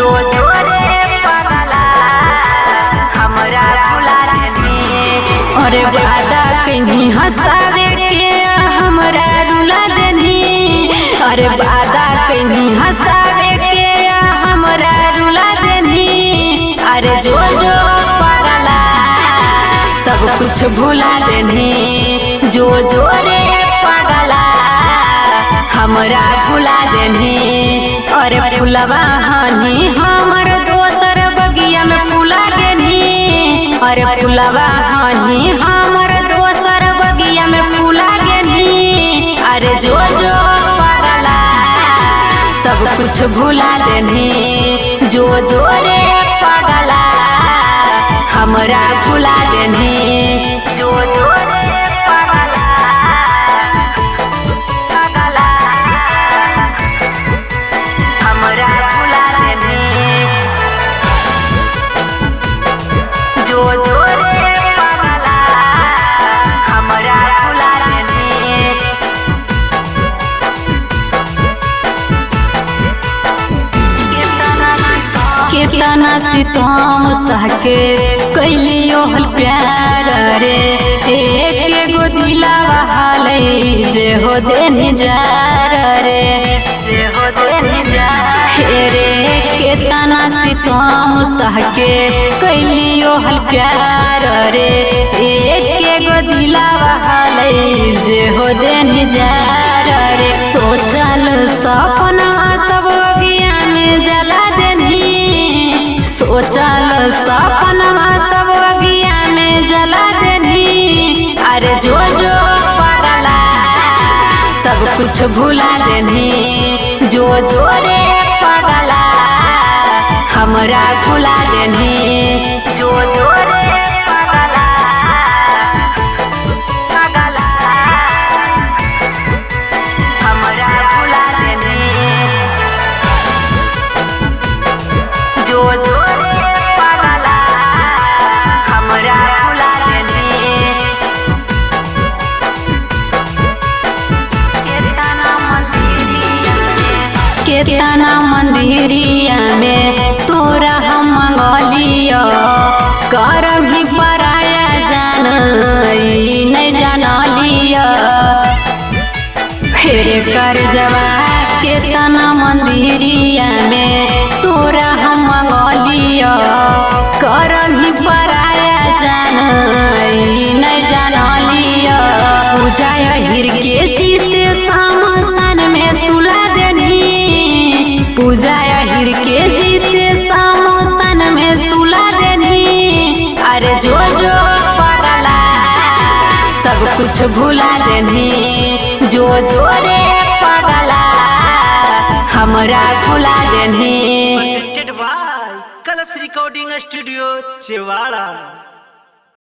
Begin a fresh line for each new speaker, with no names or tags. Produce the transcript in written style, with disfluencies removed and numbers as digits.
जो जो रे पगला हमरा भुला देनी। अरे वादा कहीं हंसावे के हमरा रुला देनी। अरे वादा कहीं हंसावे के हमरा रुला देनी। अरे जो जो पगला सब कुछ भुला देनी। जो जो रे पगला हमरा भुला देनी। अरे फुलवा हनी हमर दोसर बगिया में फुला देनी। अरे फुलवा हनी हमर दोसर बगिया में फुला देनी। अरे जो जो पगला सब कुछ भुला देनी। जो जो रे पगला हमरा भुला देनी। जो जो रे पगला हमरा भुला देनी। जो जो रे पगला हमरा भुला देनी। कितना सितम सहके कैलियो हल प्यार रे। एक गो दिलावा हालै जे हो देनी जार रे। जे हो देनी जार रे। कितना सितम सहके कैलियो हल प्यार रे। एक गो दिलावा हालै जे हो देनी जार रे। सोचल सपना सब अगिया में जला देनी। सोचल सपना सब अगिया में जला देनी। अरे जो जो पगला सब कुछ भुला देनी। जो जो रे पगला हमरा भुला देनी। जो जो रे पगला हमरा भुला देनी। जो जो रे पगला हमरा भुला देनी। केतना मंदिरिया में तोरा हम मंगलिया। करभी पराया जान नहीं जानलिया। फिर कर जवा केतना मंदिरिया में तोरा हम मंगलिया। करभी पराया जान नहीं जानलिया। पूजा हिर के जीते सामसन में सुला देनी। पूजा हिर के जीते सामसन में सुला देनी। अरे जो जो पगला सब कुछ भुला देनी। जो जो रे पगला हमरा भुला देनी।
कलश रिकॉर्डिंग स्टूडियो चिवाड़ा।